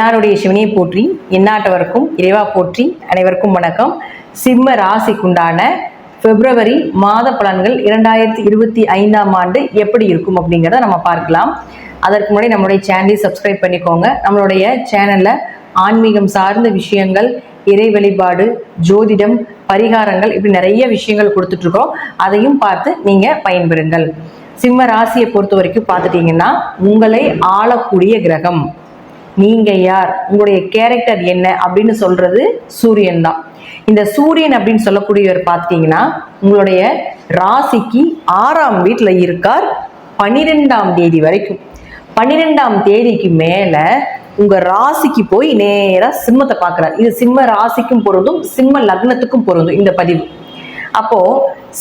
என்னாருடைய சிவனையை போற்றி, எந்நாட்டவருக்கும் இறைவா போற்றி. அனைவருக்கும் வணக்கம். சிம்ம ராசிக்குண்டான பிப்ரவரி மாத பலன்கள் 2025ஆம் ஆண்டு எப்படி இருக்கும் அப்படிங்கிறத நம்ம பார்க்கலாம். அதற்கு முன்னாடி நம்மளுடைய சேனலை சப்ஸ்கிரைப் பண்ணிக்கோங்க. நம்மளுடைய சேனல்ல ஆன்மீகம் சார்ந்த விஷயங்கள், இறை வழிபாடு, ஜோதிடம், பரிகாரங்கள், இப்படி நிறைய விஷயங்கள் கொடுத்துட்டு இருக்கோம். அதையும் பார்த்து நீங்க பயன்பெறுங்கள். சிம்ம ராசியை பொறுத்த வரைக்கும் பார்த்துட்டீங்கன்னா, உங்களை ஆளக்கூடிய கிரகம் நீங்க யார், உங்களுடைய கேரக்டர் என்ன அப்படின்னு சொல்றது சூரியன் தான். இந்த சூரியன் அப்படின்னு சொல்லக்கூடியவர் பார்த்துட்டீங்கன்னா உங்களுடைய ராசிக்கு 6ஆம் வீட்டுல இருக்கார் 12ஆம் தேதி வரைக்கும். 12ஆம் தேதிக்கு மேல உங்க ராசிக்கு போய் நேரா சிம்மத்தை பார்க்கிறார். இது சிம்ம ராசிக்கும் பொருந்தும், சிம்ம லக்னத்துக்கும் பொருந்தும் இந்த பதிவு. அப்போ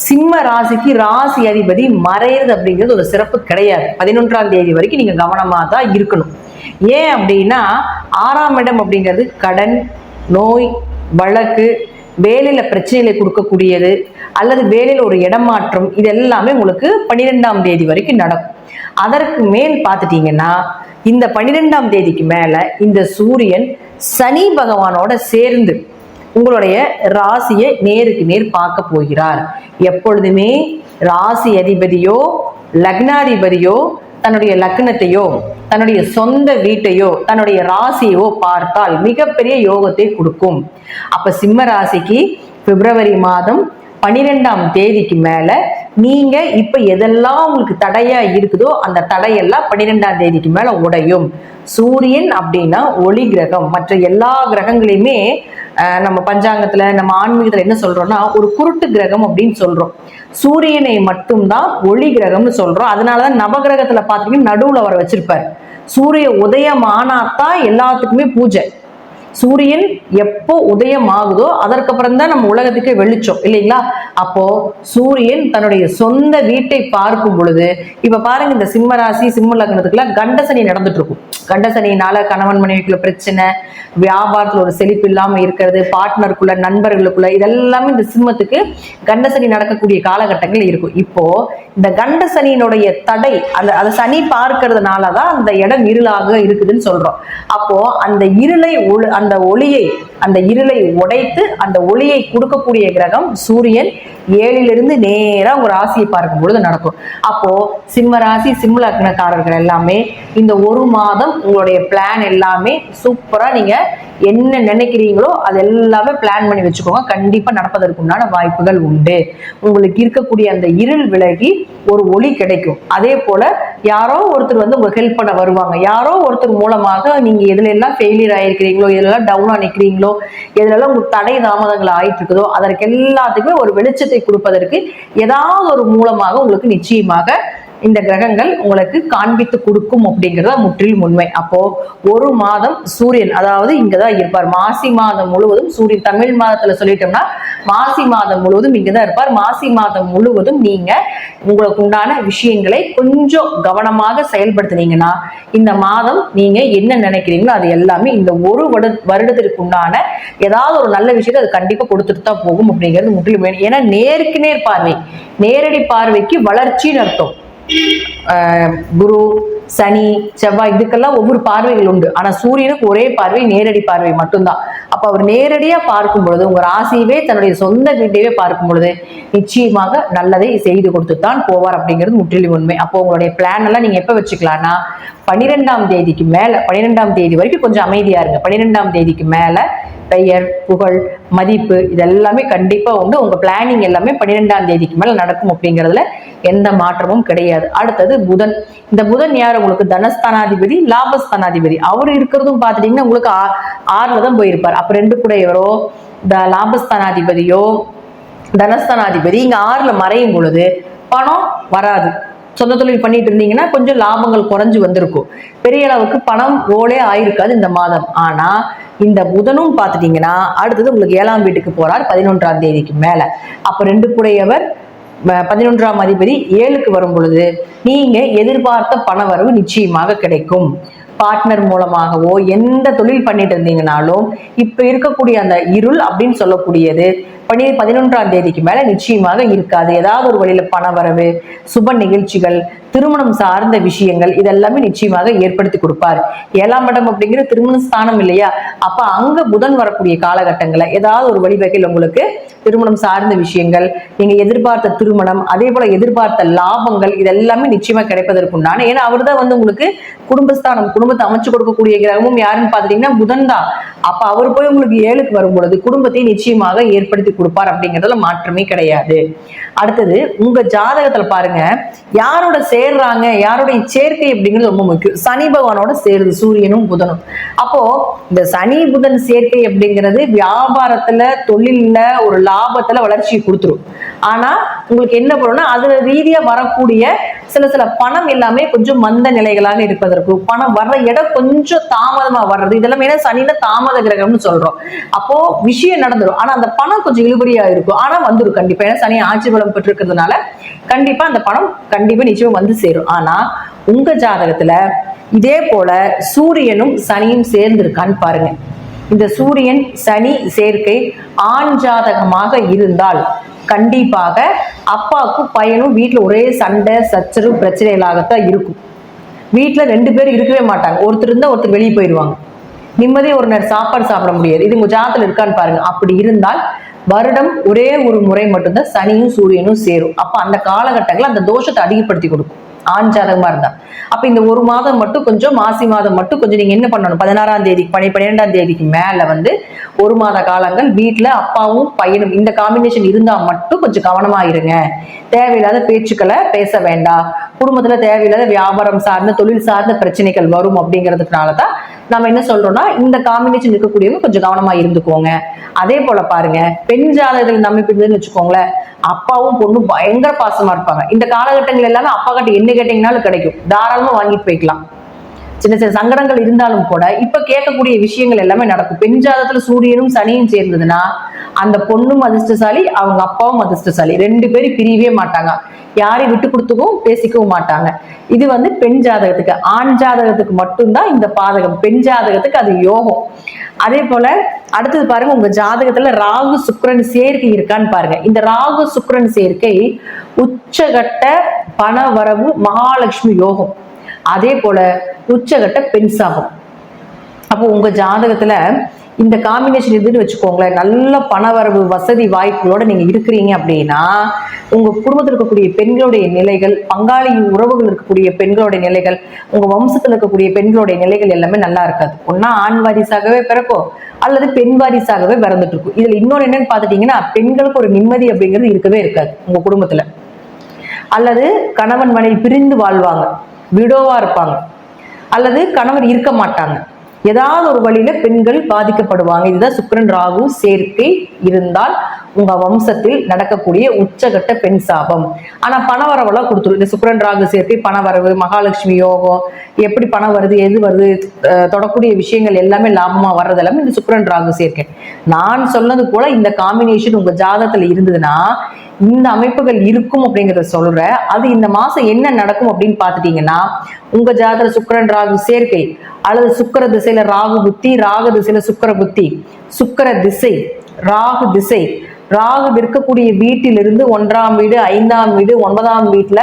சிம்ம ராசிக்கு ராசி அதிபதி மறையிறது அப்படிங்கிறது ஒரு சிறப்பு கிடையாது. 11ஆம் தேதி வரைக்கும் நீங்க கவனமா தான் இருக்கணும். ஏன் அப்படின்னா 6ஆம் இடம் அப்படிங்கிறது கடன், நோய், வழக்கு, வேலையில பிரச்சனைகளை கொடுக்கக்கூடியது, அல்லது வேலையில ஒரு இடமாற்றம், இது எல்லாமே உங்களுக்கு 12ஆம் தேதி வரைக்கும் நடக்கும். அதற்கு மேல் பார்த்துட்டீங்கன்னா இந்த 12ஆம் தேதிக்கு மேல இந்த சூரியன் சனி பகவானோட சேர்ந்து உங்களுடைய ராசியை நேருக்கு நேர் பார்க்க போகிறார். எப்பொழுதுமே ராசி அதிபதியோ லக்னாதிபதியோ தன்னுடைய லக்னத்தையோ தன்னுடைய சொந்த வீட்டையோ தன்னுடைய ராசியோ பார்த்தால் மிகப்பெரிய யோகத்தை கொடுக்கும். அப்ப சிம்ம ராசிக்கு பிப்ரவரி மாதம் 12ஆம் தேதிக்கு மேல நீங்க இப்ப எதெல்லாம் உங்களுக்கு தடையா இருக்குதோ அந்த தடையெல்லாம் 12ஆம் தேதிக்கு மேல உடையும். சூரியன் அப்படின்னா ஒளி கிரகம். மற்ற எல்லா கிரகங்களையுமே நம்ம பஞ்சாங்கத்துல, நம்ம ஆன்மீகத்துல என்ன சொல்றோம்னா ஒரு குருட்டு கிரகம் அப்படின்னு சொல்றோம். சூரியனை மட்டும்தான் ஒளி கிரகம்னு சொல்றோம். அதனாலதான் நவகிரகத்துல பாத்தீங்கன்னா நடுவுல அவரை வச்சிருப்பாரு. சூரிய உதயம் ஆனாத்தான் எல்லாத்துக்குமே பூஜை. சூரியன் எப்போ உதயம் ஆகுதோ அதற்கப்புறம் தான் நம்ம உலகத்துக்கே வெளிச்சம் இல்லைங்களா? அப்போ சூரியன் தன்னுடைய சொந்த வீட்டை பார்க்கும் பொழுது, இப்ப பாருங்க இந்த சிம்ம ராசி சிம்ம லக்னத்துக்குள்ள கண்டசனி நடந்துட்டு இருக்கும். கண்டசனினால கணவன் மனைவிக்குள்ள பிரச்சனை, வியாபாரத்துல ஒரு செழிப்பு இல்லாம இருக்கிறது, பார்ட்னருக்குள்ள, நண்பர்களுக்குள்ள, இதெல்லாமே இந்த சிம்மத்துக்கு கண்டசனி நடக்கக்கூடிய காலகட்டங்கள் இருக்கும். இப்போ இந்த கண்டசனியினுடைய தடை, அந்த சனி பார்க்கறதுனாலதான் அந்த இடம் இருளாக இருக்குதுன்னு சொல்றோம். அப்போ அந்த இருளை அந்த இருளை உடைத்து அந்த ஒளியை கொடுக்கக்கூடிய கிரகம் சூரியன் 7லிருந்து நேரா உங்க ராசியை பார்க்கும் பொழுது நடக்கும். அப்போ சிம்ம ராசி சிம்ம லக்னக்காரர்கள் எல்லாமே இந்த ஒரு மாதம் உங்களுடைய பிளான் எல்லாமே சூப்பரா நீங்க என்ன நினைக்கிறீங்களோ அது எல்லாமே பிளான் பண்ணி வச்சுக்கோங்க. கண்டிப்பா நடப்பதற்கு உண்டான வாய்ப்புகள் உண்டு. உங்களுக்கு இருக்கக்கூடிய அந்த இருள் விலகி ஒரு ஒளி கிடைக்கும். அதே போல யாரோ ஒருத்தர் வந்து உங்களுக்கு ஹெல்ப் பண்ண வருவாங்க. யாரோ ஒருத்தர் மூலமாக நீங்க எதுல எல்லாம் ஃபெயிலியர் ஆயிருக்கிறீங்களோ, எதுலாம் டவுனா நிக்கிறீங்களோ, எதுலாம் உங்களுக்கு தடை தாமதங்கள் ஆயிட்டு இருக்குதோ அதற்கு எல்லாத்துக்குமே ஒரு வெளிச்சத்தை கொடுப்பதற்கு ஏதாவது ஒரு மூலமாக உங்களுக்கு நிச்சயமாக இந்த கிரகங்கள் உங்களுக்கு காண்பித்து கொடுக்கும் அப்படிங்கிறத முற்றிலும் உண்மை. அப்போ ஒரு மாதம் சூரியன் அதாவது இங்கதான் இருப்பார். மாசி மாதம் முழுவதும் சூரியன், தமிழ் மாதத்துல சொல்லிட்டோம்னா மாசி மாதம் முழுவதும் இங்கதான் இருப்பார். மாசி மாதம் முழுவதும் நீங்க உங்களுக்கு உண்டான விஷயங்களை கொஞ்சம் கவனமாக செயல்படுத்தினீங்கன்னா இந்த மாதம் நீங்க என்ன நினைக்கிறீங்களோ அது எல்லாமே இந்த ஒரு வருடத்திற்கு உண்டான ஏதாவது ஒரு நல்ல விஷயத்தை அது கண்டிப்பா கொடுத்துட்டு தான் போகும் அப்படிங்கிறது முற்றிலும் வேணும். ஏன்னா நேருக்கு நேர் பார்வை, நேரடி பார்வைக்கு வளர்ச்சின்னு அர்த்தம். குரு, சனி, செவ்வாய் இதுக்கெல்லாம் ஒவ்வொரு பார்வைகள் உண்டு. ஆனா சூரியனுக்கு ஒரே பார்வை, நேரடி பார்வை மட்டும்தான். அப்ப அவர் நேரடியா பார்க்கும் பொழுது உங்க ராசியவே தன்னுடைய சொந்த வீட்டையே பார்க்கும் பொழுது நிச்சயமாக நல்லதை செய்து கொடுத்துத்தான் போவார் அப்படிங்கிறது முற்றிலும் உண்மை. அப்போ உங்களுடைய பிளான் எல்லாம் நீங்க எப்ப வச்சுக்கலாம்னா 12ஆம் தேதிக்கு மேல, 12ஆம் தேதி வரைக்கும் கொஞ்சம் அமைதியா இருங்க. 12ஆம் தேதிக்கு மேல பெயர், புகழ், மதிப்பு இதெல்லாமே கண்டிப்பா உண்டு. உங்க பிளானிங் எல்லாமே 12ஆம் தேதிக்கு மேல நடக்கும் அப்படிங்கிறதுல எந்த மாற்றமும் கிடையாது. அடுத்தது புதன். இந்த புதன் யார்? உங்களுக்கு தனஸ்தானாதிபதி, லாபஸ்தானாதிபதி. அவர் இருக்கிறதும் பார்த்துட்டீங்கன்னா உங்களுக்கு 6ல தான் போயிருப்பார். அப்ப 2 கூட எவரோ இந்த லாபஸ்தானாதிபதியோ தனஸ்தானாதிபதி இங்க 6ல மறையும் பொழுது பணம் வராது. சொந்த தொழில் பண்ணிட்டு இருந்தீங்கன்னா கொஞ்சம் லாபங்கள் குறைஞ்சு வந்திருக்கும். பெரிய அளவுக்கு பணம் ரோலே ஆயிருக்காது இந்த மாதம். ஆனா இந்த புதனும் பார்த்துட்டீங்கன்னா அடுத்தது உங்களுக்கு 7ஆம் வீட்டுக்கு போறார் 11ஆம் தேதிக்கு மேல. அப்ப 2 கூடையவர் 11ஆம் அதிபதி 7க்கு வரும் பொழுது நீங்க எதிர்பார்த்த பண வரவு நிச்சயமாக கிடைக்கும். பார்ட்னர் மூலமாகவோ எந்த தொழில் பண்ணிட்டு இருந்தீங்கனாலும் இப்ப இருக்கக்கூடிய அந்த இருள் அப்படின்னு சொல்லக்கூடியது 11ஆம் தேதிக்கு மேல நிச்சயமாக இருக்காது. ஏதாவது ஒரு வழியில பண வரவு, சுப நிகழ்ச்சிகள், திருமணம் சார்ந்த விஷயங்கள் இதெல்லாமே நிச்சயமாக ஏற்படுத்தி கொடுப்பார். 7ஆம் இடம் அப்படிங்கிற திருமண ஸ்தானம் இல்லையா, அப்ப அங்க புதன் வரக்கூடிய காலகட்டங்களை ஏதாவது ஒரு வழிவகையில் உங்களுக்கு திருமணம் சார்ந்த விஷயங்கள், நீங்க எதிர்பார்த்த திருமணம், அதே போல எதிர்பார்த்த லாபங்கள் இதெல்லாமே நிச்சயமா கிடைப்பதற்குண்டான, ஏன்னா அவர் தான் உங்களுக்கு குடும்பஸ்தானம், குடும்பத்தை அமைச்சு கொடுக்கக்கூடிய கிரகமும் யாருன்னு பாத்துட்டீங்கன்னா புதன் தான். அப்ப அவர் போய் உங்களுக்கு 7க்கு வரும் பொழுது குடும்பத்தை நிச்சயமாக ஏற்படுத்தி கொடுப்பார் அப்படிங்கிறதுல மாற்றமே கிடையாது. அடுத்தது உங்க ஜாதகத்துல பாருங்க யாரோட சேர்றாங்க, யாருடைய சேர்க்கை அப்படிங்கிறது ரொம்ப முக்கியம். சனி பகவானோட சேருது சூரியனும் புதனும். அப்போ இந்த சனி புதன் சேர்க்கை அப்படிங்கிறது வியாபாரத்துல, தொழில்ல, ஒரு லாபத்துல வளர்ச்சியை கொடுத்துரும். ஆனா உங்களுக்கு என்ன பண்ணும்னா அதுல ரீதியா வரக்கூடிய சில பணம் எல்லாமே கொஞ்சம் மந்த நிலைகளாக இருப்பதற்கு, பணம் வர்ற இடம் கொஞ்சம் தாமதமா வர்றது, இதெல்லாம் ஏன்னா சனியில தாமத கிரகம்னு சொல்றோம். அப்போ விஷயம் நடந்துடும், ஆனா அந்த பணம் கொஞ்சம் இழுபறியா இருக்கும், ஆனா வந்துடும் கண்டிப்பா. ஏன்னா சனி ஆட்சி பலம் பெற்றிருக்கிறதுனால கண்டிப்பா அந்த பணம் கண்டிப்பா நிச்சயம் வந்து சேரும். ஆனா உங்க ஜாதகத்துல இதே போல சூரியனும் சனியும் சேர்ந்து இருக்கான்னு பாருங்க. இந்த சூரியன் சனி சேர்க்கை ஆண் ஜாதகமாக இருந்தால் கண்டிப்பாக அப்பாவுக்கும் பையனும் வீட்டுல ஒரே சண்டை சச்சரவு பிரச்சனைகளாகத்தான் இருக்கும். வீட்டுல 2 பேர் இருக்கவே மாட்டாங்க, ஒருத்தர் இருந்தா ஒருத்தர் வெளியே போயிடுவாங்க, நிம்மதியா ஒரு நேரம் சாப்பாடு சாப்பிட முடியாது. இது உங்க ஜாதகத்துல இருக்கான்னு பாருங்க. அப்படி இருந்தால் வருடம் ஒரே ஒரு முறை மட்டும்தான் சனியும் சூரியனும் சேரும். அப்ப அந்த காலகட்டங்கள் அந்த தோஷத்தை அதிகப்படுத்தி கொடுக்கும் ஆண் ஜாதகமா இருந்தா. அப்ப இந்த ஒரு மாதம் மட்டும் கொஞ்சம், மாசி மாதம் மட்டும் கொஞ்சம் நீங்க என்ன பண்ணணும், 16ஆம் தேதி 12ஆம் தேதிக்கு மேல ஒரு மாத காலங்கள் வீட்டுல அப்பாவும் பையனும் இந்த காம்பினேஷன் இருந்தா மட்டும் கொஞ்சம் கவனமா இருங்க. தேவையில்லாத பேச்சுக்களை பேச வேண்டாம். குடும்பத்துல தேவையில்லாத வியாபாரம் சார்ந்த, தொழில் சார்ந்த பிரச்சனைகள் வரும் அப்படிங்கிறதுனாலதான் நம்ம என்ன சொல்றோம்னா இந்த காம்பினேஷன் இருக்கக்கூடியவங்க கொஞ்சம் கவனமா இருந்துக்கோங்க. அதே போல பாருங்க பெண் ஜாதகத்தில் நம்பிப்பிடுதுன்னு வச்சுக்கோங்களேன், அப்பாவும் பொண்ணும் பயங்கர பாசமா இருப்பாங்க. இந்த காலகட்டங்கள் எல்லாமே அப்பா கிட்ட என்ன கேட்டீங்கன்னாலும் கிடைக்கும், தாராளமா வாங்கிட்டு போய்க்கலாம். சின்ன சங்கடங்கள் இருந்தாலும் கூட இப்ப கேட்கக்கூடிய விஷயங்கள் எல்லாமே நடக்கும். பெண் ஜாதகத்துல சூரியனும் சனியும் சேர்ந்ததுன்னா அந்த பொண்ணும் அதிர்ஷ்டசாலி, அவங்க அப்பாவும் அதிர்ஷ்டசாலி, 2 பேரும் பிரியவே மாட்டாங்க, யாரையும் விட்டு கொடுத்துக்கவும் பேசிக்கவும் மாட்டாங்க. இது பெண் ஜாதகத்துக்கு. ஆண் ஜாதகத்துக்கு மட்டும்தான் இந்த பாதகம், பெண் ஜாதகத்துக்கு அது யோகம். அதே போல அடுத்தது பாருங்க உங்க ஜாதகத்துல ராகு சுக்கிரன் சேர்க்கை இருக்கான்னு பாருங்க. இந்த ராகு சுக்கிரன் சேர்க்கை உச்சகட்ட பண வரவு மகாலட்சுமி யோகம், அதே போல உச்சகட்ட பெண் சாபம். அப்போ உங்க ஜாதகத்துல இந்த காம்பினேஷன் இருக்குன்னு வச்சுக்கோங்களேன், நல்ல பணவரவு வசதி வாய்ப்புகளோட நீங்க இருக்கிறீங்க அப்படின்னா உங்க குடும்பத்தில் இருக்கக்கூடிய பெண்களுடைய நிலைகள், பங்காளி உறவுகள் இருக்கக்கூடிய பெண்களுடைய நிலைகள், உங்க வம்சத்துல இருக்கக்கூடிய பெண்களுடைய நிலைகள் எல்லாமே நல்லா இருக்காது. ஒன்னா ஆண் வாரிசாகவே பிறக்கும் அல்லது பெண் வாரிசாகவே பிறந்துட்டு இருக்கும். இதுல இன்னொரு என்னன்னு பாத்துட்டீங்கன்னா பெண்களுக்கு ஒரு நிம்மதி அப்படிங்கிறது இருக்கவே இருக்காது உங்க குடும்பத்துல. அல்லது கணவன் மனைவி பிரிந்து வாழ்வாங்க, விடோவா இருப்பாங்க, அல்லது கணவர் இருக்க மாட்டாங்க. ஏதாவது ஒரு வழியில பெண்கள் பாதிக்கப்படுவாங்க. இதுதான் சுக்கிரன் ராகு சேர்க்கை இருந்தால் உங்க வம்சத்தில் நடக்கக்கூடிய உச்சகட்ட பெண் சாபம். ஆனா பணவரவெல்லாம் கொடுத்துரும். இந்த சுக்கிரன் ராகு சேர்க்கை பணவரவு, மகாலட்சுமி யோகம், எப்படி பணம் வருது, எது வருது, தொடக்கூடிய விஷயங்கள் எல்லாமே லாபமா வர்றது எல்லாமே இந்த சுக்கிரன் ராகு சேர்க்கை. நான் சொன்னது போல இந்த காம்பினேஷன் உங்க ஜாதகத்துல இருந்ததுன்னா இந்த அமைப்புகள் இருக்கும் அப்படிங்கிறத சொல்ற. அது இந்த மாசம் என்ன நடக்கும் அப்படின்னு பாத்துட்டீங்கன்னா உங்க ஜாதக சுக்கிரன் ராகு சேர்க்கை அல்லது சுக்கிர திசையில ராகு புத்தி, ராகு திசையில சுக்கிர புத்தி, சுக்கிர திசை ராகு திசை, ராகு இருக்கக்கூடிய வீட்டிலிருந்து 1ஆம் வீடு, 5ஆம் வீடு, 9ஆம் வீட்டுல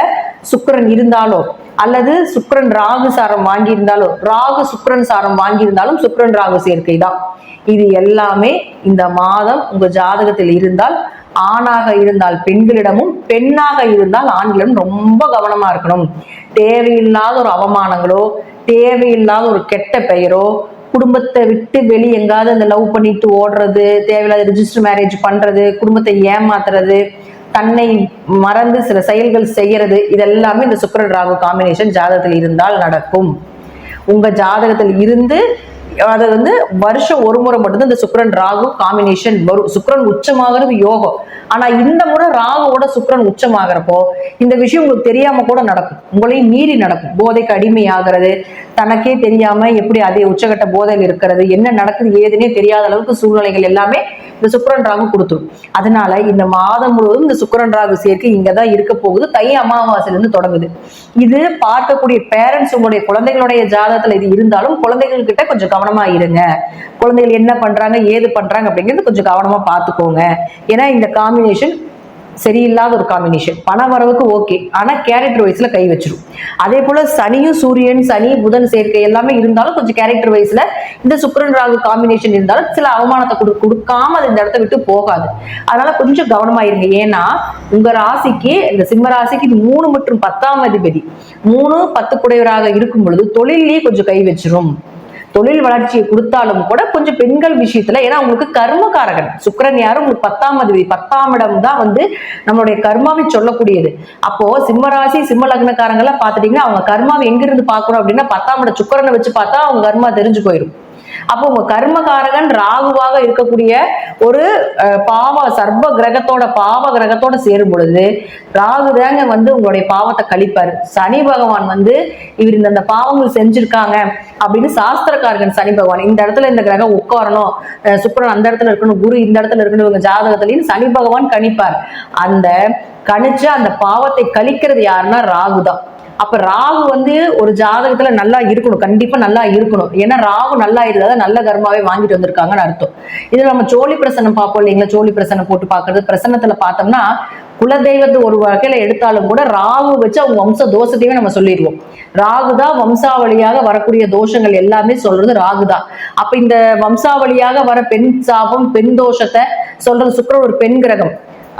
சுக்கிரன் இருந்தாலோ அல்லது சுக்கிரன் ராகு சாரம் வாங்கியிருந்தாலோ, ராகு சுக்கிரன் சாரம் வாங்கியிருந்தாலும் சுக்கிரன் ராகு சேர்க்கை தான். இது எல்லாமே இந்த மாதம் உங்க ஜாதகத்தில் இருந்தால், ஆணாக இருந்தால் பெண்களிடமும், பெண்ணாக இருந்தால் ஆண்களிடம் ரொம்ப கவனமா இருக்கணும். தேவையில்லாத ஒரு அவமானங்களோ, தேவையில்லாத ஒரு கெட்ட பெயரோ, குடும்பத்தை விட்டு வெளியே எங்காவது அந்த லவ் பண்ணிட்டு ஓடுறது, தேவையில்லாத ரிஜிஸ்டர் மேரேஜ் பண்றது, குடும்பத்தை ஏமாத்துறது, தன்னை மறந்து சில செயல்கள் செய்யறது, இதெல்லாமே இந்த சுக்கிரன் ராகு காம்பினேஷன் ஜாதகத்தில் இருந்தால் நடக்கும். உங்க ஜாதகத்தில் இருந்து அது வருஷம் ஒரு முறை மட்டும்தான் இந்த சுக்கிரன் ராகு காம்பினேஷன் வரும். சுக்கிரன் உச்சமாகிறது யோகம். ஆனா இந்த முறை ராகுவோட சுக்கிரன் உச்சமாகிறப்போ இந்த விஷயம் உங்களுக்கு தெரியாம கூட நடக்கும், உங்களையும் மீறி நடக்கும். போதைக்கு அடிமையாகிறது, தனக்கே தெரியாம எப்படி அதே உச்சகட்ட போதையில் இருக்கிறது, என்ன நடக்குது ஏதுன்னே தெரியாத அளவுக்கு சூழ்நிலைகள் எல்லாமே இந்த சுக்கிரன் ராகு கொடுத்துரும். அதனால இந்த மாதம் முழுவதும் இந்த சுக்கிரன் ராகு சேர்க்கை இங்கதான் இருக்க போகுது. தை அமாவாசையில இருந்து தொடங்குது. இது பார்க்கக்கூடிய பேரண்ட்ஸ் உங்களுடைய குழந்தைகளுடைய ஜாதகத்துல இது இருந்தாலும் குழந்தைகள் கிட்ட கொஞ்சம் கவனமா இருங்க. குழந்தைகள் என்ன பண்றாங்க ஏது பண்றாங்க அப்படிங்கிறது கொஞ்சம் கவனமா பார்த்துக்கோங்க. ஏன்னா இந்த காம்பினேஷன் சரியில்லாத ஒரு காம்பினேஷன். பண வரவுக்கு ஓகே, ஆனா கேரக்டர் வைஸ்ல கை வச்சிரும். அதே போல சனியும் சூரியன் சனி புதன் சேர்க்கை எல்லாமே இருந்தாலும் கொஞ்சம் கேரக்டர் வைஸ்ல இந்த சுக்கிரன் ராகு காம்பினேஷன் இருந்தாலும் சில அவமானத்தை கொடுக்காம அது இந்த இடத்த விட்டு போகாது. அதனால கொஞ்சம் கவனமா இருங்க. ஏன்னா உங்க ராசிக்கு இந்த சிம்ம ராசிக்கு இது 3 மற்றும் 10ஆம் அதிபதி 3 10 குடையவராக இருக்கும் பொழுது தொழிலே கொஞ்சம் கை வச்சிரும். தொழில் வளர்ச்சியை கொடுத்தாலும் கூட கொஞ்சம் பெண்கள் விஷயத்துல, ஏன்னா உங்களுக்கு கர்மகாரகன் சுக்கிரன் யாரும் உங்களுக்கு 10ஆம் அதிபதி, 10ஆம் இடம் தான் நம்மளுடைய கர்மாவை சொல்லக்கூடியது. அப்போ சிம்மராசி சிம்ம லக்னக்காரங்கெல்லாம் பாத்துட்டீங்கன்னா அவங்க கர்மாவை எங்கிருந்து பாக்குறோம் அப்படின்னா 10ஆம் இடம் சுக்கிரனை வச்சு பார்த்தா அவங்க கர்மா தெரிஞ்சு போயிடும். அப்போ உங்க கர்மகாரகன் ராகுவாக இருக்கக்கூடிய ஒரு சர்வ கிரகத்தோட பாவ கிரகத்தோட சேரும் பொழுது ராகு தாங்க உங்களுடைய பாவத்தை கழிப்பாரு. சனி பகவான் இவர் இந்த பாவங்கள் செஞ்சிருக்காங்க அப்படின்னு சாஸ்திரக்காரகன் சனி பகவான் இந்த இடத்துல இந்த கிரகம் உட்காரணும், சுக்கிரன் அந்த இடத்துல இருக்கணும், குரு இந்த இடத்துல இருக்கணும், இவங்க ஜாதகத்திலையும் சனி பகவான் கணிப்பார். அந்த கணிச்சு அந்த பாவத்தை கழிக்கிறது யாருன்னா ராகுதான். அப்ப ராகு ஒரு ஜாதகத்துல நல்லா இருக்கணும், கண்டிப்பா நல்லா இருக்கணும். ஏன்னா ராகு நல்லா இருந்தாதான் நல்ல கர்மாவே வாங்கிட்டு வந்திருக்காங்கன்னு அர்த்தம். இதுல நம்ம சோழி பிரசனம் பார்ப்போம் இல்லைங்களா, சோழி பிரசனம் போட்டு பாக்குறது. பிரசனத்துல பார்த்தோம்னா குலதெய்வத்தை ஒரு வகையில எடுத்தாலும் கூட ராகு வச்சு அவங்க வம்ச தோஷத்தையுமே நம்ம சொல்லிடுவோம். ராகுதான் வம்சாவளியாக வரக்கூடிய தோஷங்கள் எல்லாமே சொல்றது ராகுதான். அப்ப இந்த வம்சாவளியாக வர பெண் சாபம் பெண் தோஷத்தை சொல்றது சுக்கிரன் ஒரு பெண் கிரகம்.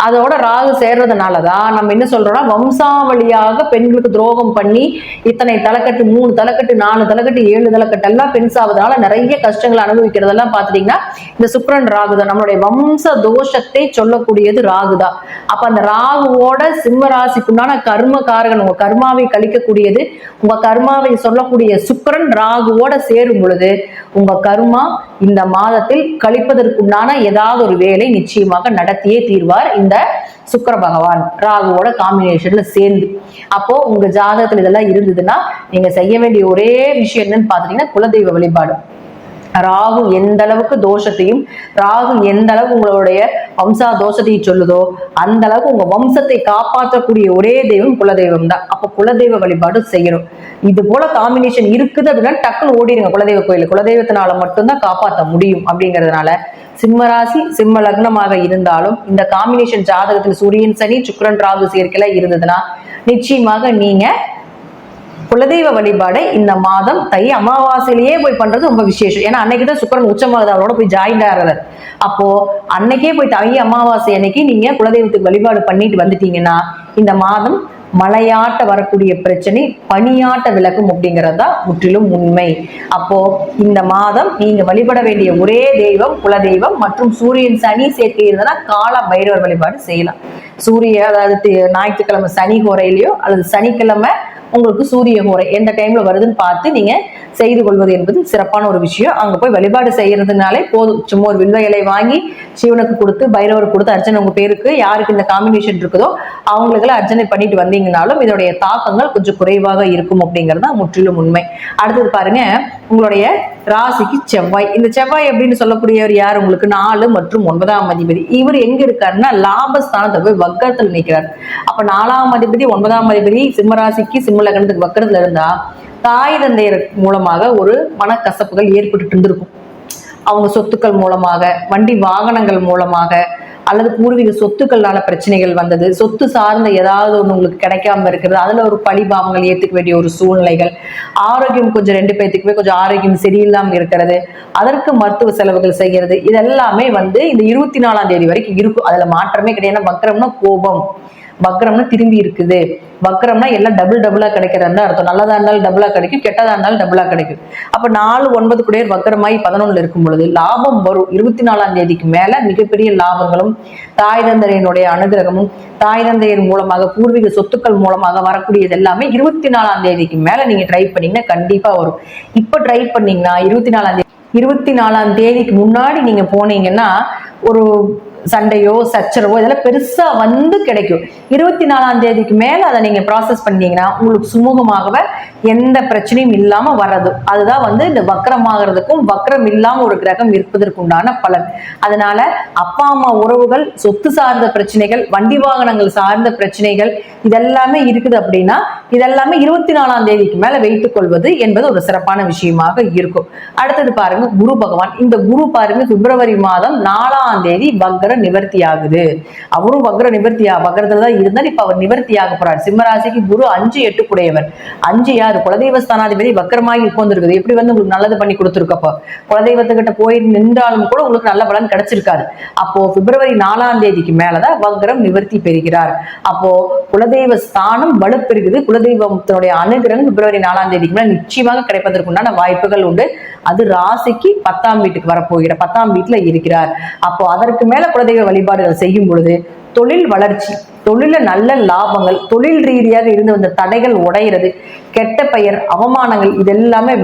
அதோட ராகு சேர்றதுனாலதான் நம்ம என்ன சொல்றோம்னா வம்சாவளியாக பெண்களுக்கு துரோகம் பண்ணி இத்தனை தலைக்கட்டு 3 தலைக்கட்டு 4 தலைக்கட்டு 7 தலைக்கட்டு எல்லாம் பெண் சாவதனால நிறைய கஷ்டங்களை அனுபவிக்கிறதெல்லாம் பாத்துட்டீங்கன்னா இந்த சுக்கிரன் ராகுதான். நம்மளுடைய வம்ச தோஷத்தை சொல்லக்கூடியது ராகுதான். அப்ப அந்த ராகுவோட சிம்ம ராசிக்குண்டான கர்மகாரகன் உங்க கர்மாவை கழிக்கக்கூடியது உங்க கர்மாவை சொல்லக்கூடிய சுக்கிரன் ராகுவோட சேரும் பொழுது உங்க கர்மா இந்த மாதத்தில் கழிப்பதற்குண்டான ஏதாவது ஒரு வேலை நிச்சயமாக நடத்தியே தீர்வார் இந்த சுக்கிர பகவான் ராகுவோட காம்பினேஷன்ல சேர்ந்து. அப்போ உங்க ஜாதகத்துல இதெல்லாம் இருந்ததுன்னா நீங்க செய்ய வேண்டிய ஒரே விஷயம் என்னன்னு பாத்தீங்கன்னா குலதெய்வ வழிபாடு. ராகு எந்த அளவுக்கு தோஷத்தையும் ராகு எந்த அளவுக்கு உங்களுடைய வம்சா தோஷத்தையும் சொல்லுதோ அந்த அளவுக்கு உங்க வம்சத்தை காப்பாற்றக்கூடிய ஒரே தெய்வம் குலதெய்வம் தான். அப்ப குலதெய்வ வழிபாடு செய்யணும். இது போல காம்பினேஷன் இருக்குது அப்படின்னா டக்குன்னு ஓடிடுங்க குலதெய்வ கோயில். குலதெய்வத்தினால மட்டும்தான் காப்பாற்ற முடியும். அப்படிங்கிறதுனால சிம்மராசி சிம்ம லக்னமாக இருந்தாலும் இந்த காம்பினேஷன் ஜாதகத்தில் சூரியன் சனி சுக்கிரன் ராகு சேர்க்கையில இருந்ததுன்னா நிச்சயமாக நீங்க குலதெய்வ வழிபாடை இந்த மாதம் தை அமாவாசையிலேயே போய் பண்றது ரொம்ப விசேஷம். ஏன்னா அன்னைக்குதான் சுக்கிரன் உச்சமாகுது, அவரோட போய் ஜாயிண்ட் ஆகிறார். அப்போ அன்னைக்கே போய் தை அமாவாசை அன்னைக்கு நீங்க குலதெய்வத்துக்கு வழிபாடு பண்ணிட்டு வந்துட்டீங்கன்னா இந்த மாதம் மழையாட்ட வரக்கூடிய பிரச்சனை பனியாட்ட விலகும் அப்படிங்கிறதா முற்றிலும் உண்மை. அப்போ இந்த மாதம் நீங்க வழிபட வேண்டிய ஒரே தெய்வம் குலதெய்வம் மற்றும் சூரியன் சனி சேர்க்கை இருந்ததுன்னா கால பைரவர் வழிபாடு செய்யலாம். அதாவது ஞாயிற்றுக்கிழமை சனி ஹோரையிலையோ அல்லது சனிக்கிழமை உங்களுக்கு சூரிய ஹோரை எந்த டைம்ல வருதுன்னு பார்த்து நீங்க செய்து கொள்வது என்பது சிறப்பான ஒரு விஷயம். அங்க போய் வழிபாடு செய்யறதுனாலே போதும். சும்மா ஒரு வில்வ இலை வாங்கி சிவனுக்கு கொடுத்து பைரவருக்கு கொடுத்து அர்ச்சனை உங்க பேருக்கு யாருக்கு இந்த காம்பினேஷன் இருக்குதோ அவங்களுக்கெல்லாம் அர்ச்சனை பண்ணிட்டு வந்தீங்கன்னாலும் இதோடைய தாக்கங்கள் கொஞ்சம் குறைவாக இருக்கும் அப்படிங்கிறது தான் முற்றிலும் உண்மை. அடுத்தது பாருங்க, உங்களுடைய ராசிக்கு செவ்வாய். இந்த செவ்வாய் அப்படின்னு சொல்லக்கூடியவர் யார்? உங்களுக்கு 4 மற்றும் 9ஆம் அதிபதி. இவர் எங்க இருக்காருன்னா லாபஸ்தானத்தை போய் வக்கரத்துல நிற்கிறார். அப்ப 4ஆம் அதிபதி 9ஆம் அதிபதி சிம்மராசிக்கு சிம்ம லக்னத்துக்கு வக்கரத்துல இருந்தா தாய் தந்தையர் மூலமாக ஒரு மனக்கசப்புகள் ஏற்பட்டு இருந்திருக்கும். அவங்க சொத்துக்கள் மூலமாக, வண்டி வாகனங்கள் மூலமாக அல்லது பூர்வீக சொத்துக்கள்னால பிரச்சனைகள் வந்தது, சொத்து சார்ந்த ஏதாவது ஒண்ணு உங்களுக்கு கிடைக்காம இருக்கிறது, அதுல ஒரு பழிபாவங்கள் ஏத்துக்க வேண்டிய ஒரு சூழ்நிலைகள், ஆரோக்கியம் கொஞ்சம் 2 பேத்துக்குமே கொஞ்சம் ஆரோக்கியம் சரியில்லாம இருக்கிறது, அதற்கு மருத்துவ செலவுகள் செய்கிறது, இதெல்லாமே இந்த 24ஆம் தேதி வரைக்கும் இருக்கும். அதுல மாற்றமே கிடையாது. வக்கரம்னா கோபம், வக்கரம்னா திரும்பி இருக்குது, வக்கரம்னா எல்லாம் டபுளா கிடைக்கிறது அர்த்தம். நல்லதா இருந்தாலும் டபுளா கிடைக்கும், கெட்டதா இருந்தாலும் டபுளா கிடைக்கும். அப்ப 4 9 கூட வக்கரமாய் 11 இருக்கும் பொழுது லாபம் வரும். 24ஆம் தேதிக்கு மேல மிகப்பெரிய லாபங்களும் தாய் தந்தையனுடைய அனுகிரகமும் தாய் தந்தையர் மூலமாக பூர்வீக சொத்துக்கள் மூலமாக வரக்கூடியது எல்லாமே 24ஆம் தேதிக்கு மேல நீங்க ட்ரை பண்ணீங்கன்னா கண்டிப்பா வரும். இப்ப ட்ரை பண்ணீங்கன்னா 24ஆம் தேதிக்கு முன்னாடி நீங்க போனீங்கன்னா ஒரு சண்டையோ சச்சரவோ இதெல்லாம் பெருசா வந்து கிடைக்கும். 24ஆம் தேதிக்கு மேல அதை நீங்க ப்ராசஸ் பண்ணீங்கன்னா உங்களுக்கு சுமூகமாகவே எந்த பிரச்சனையும் இல்லாம வர்றது. அதுதான் வந்து இந்த வக்ரமாகிறதுக்கும் வக்ரம் இல்லாம ஒரு கிரகம் இருப்பதற்குண்டான பலன். அதனால அப்பா அம்மா உறவுகள், சொத்து சார்ந்த பிரச்சனைகள், வண்டி வாகனங்கள் சார்ந்த பிரச்சனைகள் இதெல்லாமே இருக்குது அப்படின்னா இதெல்லாமே 24ஆம் தேதிக்கு மேல வைத்துக் கொள்வது என்பது ஒரு சிறப்பான விஷயமாக இருக்கும். அடுத்தது பாருங்க குரு பகவான். இந்த குரு பாருங்க பிப்ரவரி மாதம் 4ஆம் தேதி வக்ர நிவர்த்தி ஆகுது. அவரும் வக்ர வக்ரத்துல தான் இருந்தார். இப்ப அவர் நிவர்த்தி ஆக போறார். சிம்மராசிக்கு குரு 5-8 குடையவர். 5 யாரு? குலதெய்வ ஸ்தானாதிபதி வக்ரமாகி உட்கார்ந்துருக்குது. எப்படி வந்து உங்களுக்கு நல்லது பண்ணி கொடுத்துருக்கப்போ குலதெய்வத்துக்கிட்ட போய் நின்றாலும் கூட உங்களுக்கு நல்ல பலன் கிடைச்சிருக்காரு. அப்போ பிப்ரவரி 4ஆம் தேதிக்கு மேலதான் வக்ரம் நிவர்த்தி பெறுகிறார். அப்போ குலதெய்வ ஸ்தானம் வலுப்பெறுகிறது. குலதெய்வத்தினுடைய அனுகிரகம் பிப்ரவரி 4ஆம் தேதிக்கு மேல நிச்சயமாக கிடைப்பதற்குண்டான வாய்ப்புகள் உண்டு. அது ராசிக்கு 10ஆம் வீட்டுக்கு வரப்போகிற 10ஆம் வீட்டுல இருக்கிறார். அப்போ அதற்கு மேல குலதெய்வ வழிபாடுகள் செய்யும் பொழுது தொழில் வளர்ச்சி, தொழில நல்ல லாபங்கள், தொழில் ரீதியாக இருந்து வந்த தடைகள் உடையிறது, கெட்ட பெயர், அவமானங்கள் இதெல்லாமே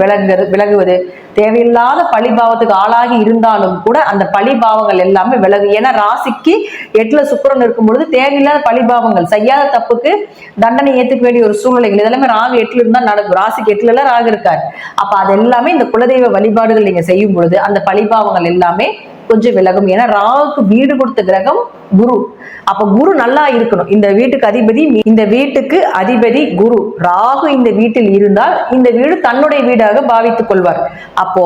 விலகுவது, தேவையில்லாத பழிபாவத்துக்கு ஆளாகி இருந்தாலும் கூட அந்த பழிபாவங்கள் எல்லாமே விலகு. ஏன்னா ராசிக்கு 8ல சுக்கிரன் இருக்கும் பொழுது தேவையில்லாத பழிபாவங்கள், செய்யாத தப்புக்கு தண்டனை ஏத்துக்க வேண்டிய ஒரு சூழ்நிலைகள் இதெல்லாமே ராகு 8ல இருந்தா நடக்கும். ராசிக்கு 8ல ராகு இருக்காரு. அப்ப அது எல்லாமே இந்த குலதெய்வ வழிபாடுகள் நீங்க செய்யும் பொழுது அந்த பழிபாவங்கள் எல்லாமே கொஞ்சம் விலகும். ஏன்னா ராகுக்கு வீடு கொடுத்த கிரகம் குரு. அப்ப குரு நல்லா இருக்கணும். இந்த வீட்டுக்கு அதிபதி குரு. ராகு இந்த வீட்டில் இருந்தால் இந்த வீடு தன்னுடைய வீடாக பாவித்துக் கொள்வார். அப்போ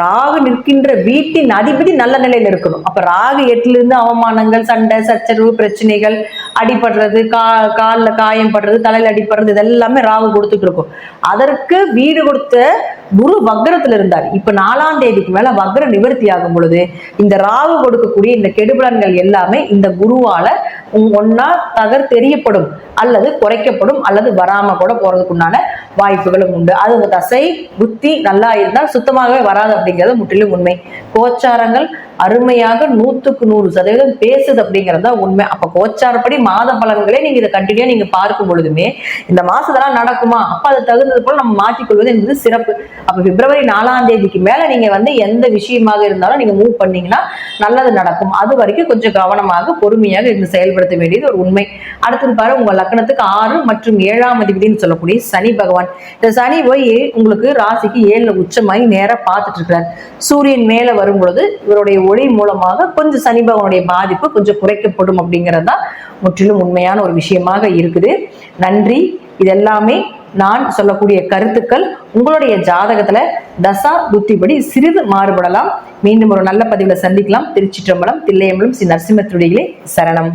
ராகு நிற்கின்ற வீட்டின் அதிபதி நல்ல நிலையில இருக்கணும். அப்ப ராகு 8ல இருந்து அவமானங்கள், சண்டை சச்சரவு, பிரச்சனைகள், அடிபடுறது, காலில் காயம் படுறது, தலையில அடிபடுறது இதெல்லாமே ராகு கொடுத்துட்டு இருக்கும். அதற்கு வீடு கொடுத்த குரு வக்ரத்துல இருந்தார். இப்ப 4ஆம் தேதிக்கு மேல வக்ர நிவர்த்தி ஆகும் பொழுது இந்த ராகு கொடுக்கக்கூடிய இந்த கெடுபலன்கள் எல்லாமே இந்த குருவால ஒன்னா தெரியப்படும் அல்லது குறைக்கப்படும் அல்லது வராம கூட போறதுக்குண்டான வாய்ப்புகளும் உண்டு. அது உங்க தசை புத்தி நல்லா இருந்தால் சுத்தமாகவே வராது அப்படிங்கிறது முற்றிலும் உண்மை. கோச்சாரங்கள் அருமையாக 100% பேசுது அப்படிங்கிறது தான் உண்மை. அப்ப கோச்சாரப்படி மாத பலன்களே நீங்க இதை கண்டினியூ நீங்க பார்க்கும் பொழுதுமே இந்த மாசத்தெல்லாம் நடக்குமா, அப்ப அது தகுந்தது போல நம்ம மாற்றிக்கொள்வது என்பது சிறப்பு. அப்ப பிப்ரவரி 4ஆம் தேதிக்கு மேல நீங்க வந்து எந்த விஷயமாக இருந்தாலும் நீங்க மூவ் பண்ணீங்கன்னா நல்லது நடக்கும். அது வரைக்கும் கொஞ்சம் கவனமாக பொறுமையாக இருந்து செயல்படுத்த வேண்டியது ஒரு உண்மை. அடுத்தது பாரு உங்க லக்னத்துக்கு 6 மற்றும் 7ஆம் அதிபதினு சொல்லக்கூடிய சனி பகவான். இந்த சனி போய் உங்களுக்கு ராசிக்கு 7ல உச்சமாய் நேரா பார்த்துட்டு இருக்கிறார். சூரியன் மேல வரும் பொழுது இவருடைய ஒளி மூலமாக கொஞ்சம் சனி பகவானுடைய பாதிப்பு கொஞ்சம் குறைக்கப்படும் அப்படிங்கிறதா முற்றிலும் உண்மையான ஒரு விஷயமாக இருக்குது. நன்றி. இதெல்லாமே நான் சொல்லக்கூடிய கருத்துக்கள் உங்களுடைய ஜாதகத்துல தசா புத்திப்படி சிறிது மாறுபடலாம். மீண்டும் ஒரு நல்ல பதிவுல சந்திக்கலாம். திருச்சிற்றம்பலம், தில்லையம்பலம், ஸ்ரீ நரசிம்ம திருடிகளே சரணம்.